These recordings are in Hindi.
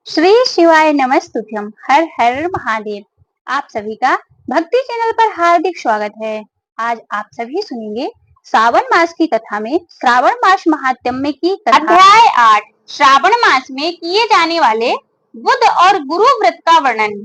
श्री शिवाय नमस्तुभ्यम। हर हर महादेव। आप सभी का भक्ति चैनल पर हार्दिक स्वागत है। आज आप सभी सुनेंगे श्रावण मास की कथा में श्रावण मास महात्म्य की कथा। अध्याय 8 श्रावण मास में किए जाने वाले बुध और गुरु व्रत का वर्णन।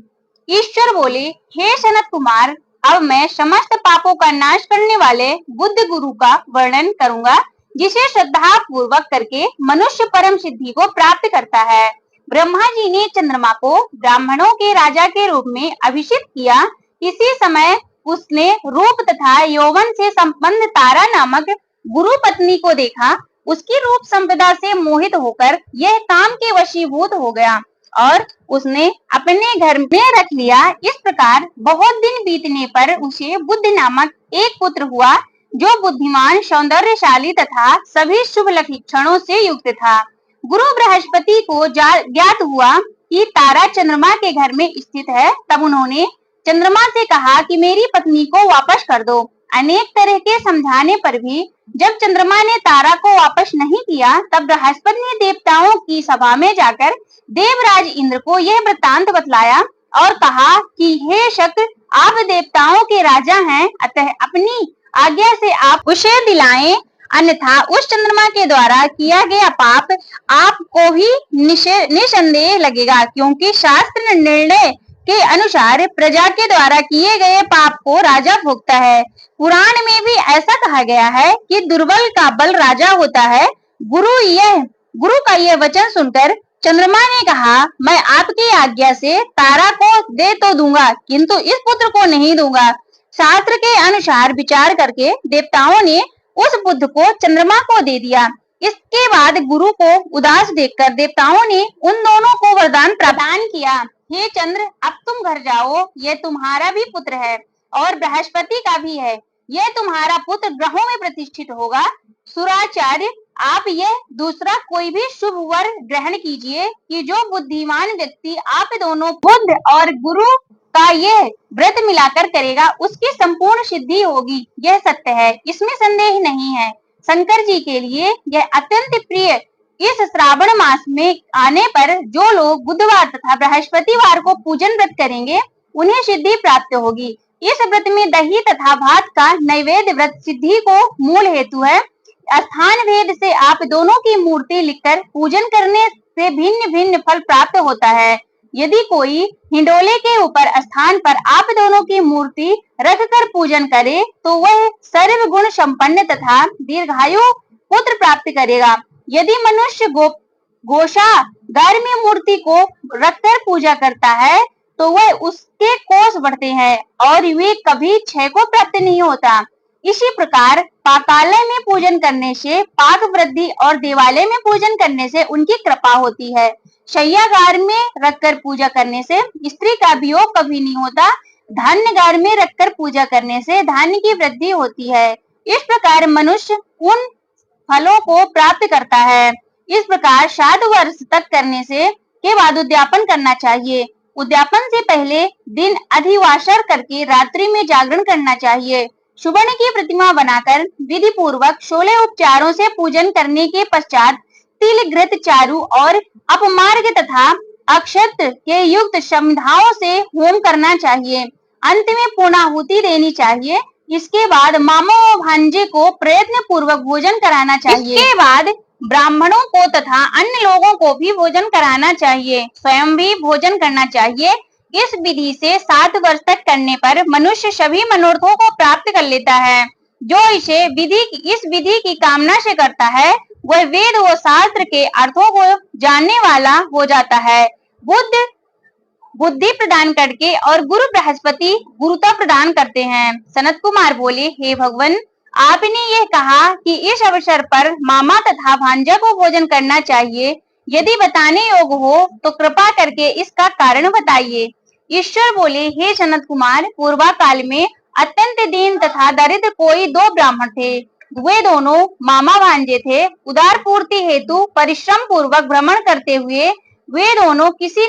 ईश्वर बोले, हे सनत कुमार, अब मैं समस्त पापों का नाश करने वाले बुद्ध गुरु का वर्णन करूंगा, जिसे श्रद्धा पूर्वक करके मनुष्य परम सिद्धि को प्राप्त करता है। ब्रह्मा जी ने चंद्रमा को ब्राह्मणों के राजा के रूप में अभिषेक किया। इसी समय उसने रूप तथा यौवन से संपन्न तारा नामक गुरु पत्नी को देखा। उसकी रूप संपदा से मोहित होकर यह काम के वशीभूत हो गया और उसने अपने घर में रख लिया। इस प्रकार बहुत दिन बीतने पर उसे बुद्ध नामक एक पुत्र हुआ, जो बुद्धिमान, सौंदर्यशाली तथा सभी शुभ लक्षणों से युक्त था। गुरु बृहस्पति को ज्ञात हुआ कि तारा चंद्रमा के घर में स्थित है। तब उन्होंने चंद्रमा से कहा कि मेरी पत्नी को वापस कर दो। अनेक तरह के समझाने पर भी जब चंद्रमा ने तारा को वापस नहीं किया, तब बृहस्पति ने देवताओं की सभा में जाकर देवराज इंद्र को यह वृत्तांत बतलाया और कहा कि हे शक, आप देवताओं के राजा हैं, अतः अपनी आज्ञा से आप उसे दिलाएं, अन्यथा उस चंद्रमा के द्वारा किया गया पाप आपको भी निसंदेह लगेगा, क्योंकि शास्त्र निर्णय के अनुसार प्रजा के द्वारा किए गए पाप को राजा भोगता है। पुराण में भी ऐसा कहा गया है कि दुर्बल का बल राजा होता है। गुरु का यह वचन सुनकर चंद्रमा ने कहा, मैं आपकी आज्ञा से तारा को दे तो दूंगा, किंतु इस पुत्र को नहीं दूंगा। शास्त्र के अनुसार विचार करके देवताओं ने उस बुद्ध को चंद्रमा को दे दिया। इसके बाद गुरु को उदास देखकर देवताओं ने उन दोनों को वरदान प्रदान किया, हे चंद्र, अब तुम घर जाओ, यह तुम्हारा भी पुत्र है और बृहस्पति का भी है। यह तुम्हारा पुत्र ग्रहों में प्रतिष्ठित होगा। सुराचार्य, आप यह दूसरा कोई भी शुभ वर ग्रहण कीजिए कि जो बुद्धिमान व्यक्ति आप दोनों बुद्ध और गुरु का यह व्रत मिलाकर करेगा, उसकी संपूर्ण सिद्धि होगी। यह सत्य है, इसमें संदेह नहीं है। शंकर जी के लिए यह अत्यंत प्रिय। इस श्रावण मास में आने पर जो लोग बुधवार तथा बृहस्पतिवार को पूजन व्रत करेंगे, उन्हें सिद्धि प्राप्त होगी। इस व्रत में दही तथा भात का नैवेद्य व्रत सिद्धि को मूल हेतु है। स्थान भेद से आप दोनों की मूर्ति लिखकर पूजन करने से भिन्न भिन्न फल प्राप्त होता है। यदि कोई हिंडोले के ऊपर स्थान पर आप दोनों की मूर्ति रखकर पूजन करे, तो वह सर्व गुण संपन्न तथा दीर्घायु पुत्र प्राप्त करेगा। यदि मनुष्य गोशागार में मूर्ति को रखकर पूजा करता है, तो वह उसके कोष बढ़ते हैं और वे कभी क्षय को प्राप्त नहीं होता। इसी प्रकार पाकालय में पूजन करने से पाक वृद्धि और देवालय में पूजन करने से उनकी कृपा होती है। शय्यागार में रखकर पूजा करने से स्त्री का वियोग कभी नहीं होता। धान्यगार में रखकर पूजा करने से धान्य की वृद्धि होती है। इस प्रकार मनुष्य उन फलों को प्राप्त करता है। इस प्रकार 7 वर्ष तक करने से के बाद उद्यापन करना चाहिए। उद्यापन से पहले दिन अधिवासर करके रात्रि में जागरण करना चाहिए। सुवर्ण की प्रतिमा बनाकर विधि पूर्वक 16 उपचारों से पूजन करने के पश्चात तिल, घृत, चारु और अपमार्ग तथा अक्षत के युक्त समिधाओं से होम करना चाहिए। अंत में पूर्णाहुति देनी चाहिए। इसके बाद मामा और भांजे को प्रयत्न पूर्वक भोजन कराना चाहिए। इसके बाद ब्राह्मणों को तथा अन्य लोगों को भी भोजन कराना चाहिए। स्वयं भी भोजन करना चाहिए। इस विधि से 7 वर्ष तक करने पर मनुष्य सभी मनोरथों को प्राप्त कर लेता है। जो इस विधि की कामना से करता है, वह वेद व शास्त्र के अर्थों को जानने वाला हो जाता है। बुद्ध बुद्धि प्रदान करके और गुरु बृहस्पति गुरुता प्रदान करते हैं। सनत कुमार बोले, हे भगवान, आपने यह कहा कि इस अवसर पर मामा तथा भांजा को भोजन करना चाहिए। यदि बताने योग्य हो तो कृपा करके इसका कारण बताइए। ईश्वर बोले, हे सनत कुमार, पूर्वा काल में अत्यंत दीन तथा दरिद्र कोई 2 ब्राह्मण थे। वे दोनों मामा भांजे थे। उदार पूर्ति हेतु परिश्रम पूर्वक भ्रमण करते हुए वे दोनों किसी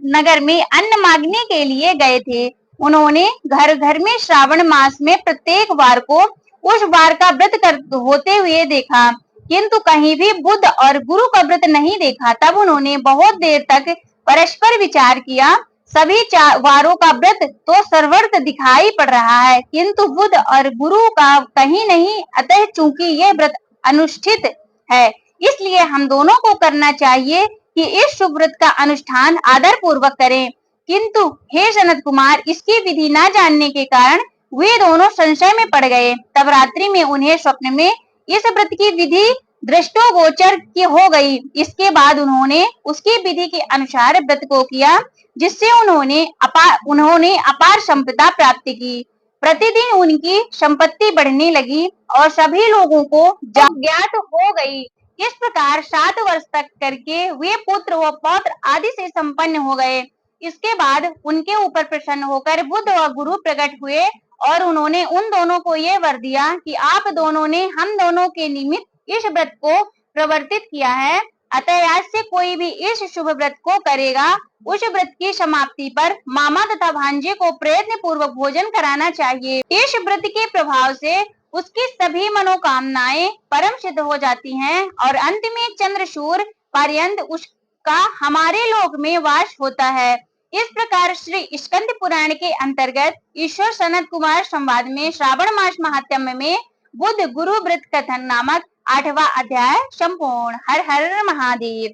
नगर में अन्न मांगने के लिए गए थे। उन्होंने घर घर में श्रावण मास में प्रत्येक वार को उस वार का व्रत होते हुए देखा। किंतु कहीं भी बुध और गुरु का व्रत नहीं देखा। तब उन्होंने बहुत देर तक परस्पर विचार किया। सभी वारों का व्रत तो सर्वत्र दिखाई पड़ रहा है, किंतु बुध और गुरु का कहीं नहीं। अतः चूंकि ये व्रत अनुष्ठित है, इसलिए हम दोनों को करना चाहिए कि इस शुभ व्रत का अनुष्ठान आदर पूर्वक करें। किंतु हे सनत कुमार, इसकी विधि न जानने के कारण वे दोनों संशय में पड़ गए। तब रात्रि में उन्हें स्वप्न में इस व्रत की विधि दृष्टोगोचर की हो गई। इसके बाद उन्होंने उसकी विधि के अनुसार व्रत को किया, जिससे उन्होंने अपार संपदा प्राप्त की। प्रतिदिन उनकी संपत्ति बढ़ने लगी और सभी लोगों को ज्ञात हो गई। इस प्रकार 7 वर्ष तक करके वे पुत्र व पौत्र आदि से संपन्न हो गए। इसके बाद उनके ऊपर प्रसन्न होकर बुध व गुरु प्रकट हुए और उन्होंने उन दोनों को ये वर दिया कि आप दोनों ने हम दोनों के निमित्त इस व्रत को प्रवर्तित किया है। अतः आज से कोई भी इस शुभ व्रत को करेगा, उस व्रत की समाप्ति पर मामा तथा भांजे को प्रयत्न पूर्वक भोजन कराना चाहिए। इस व्रत के प्रभाव से उसकी सभी मनोकामनाएं परम सिद्ध हो जाती हैं और अंत में चंद्रशूर पर्यंत उसका हमारे लोक में वास होता है। इस प्रकार श्री स्कंद पुराण के अंतर्गत ईश्वर सनत कुमार संवाद में श्रावण मास महात्म्य में बुध गुरु व्रत कथन नामक 8वां अध्याय संपूर्ण। हर हर महादेव।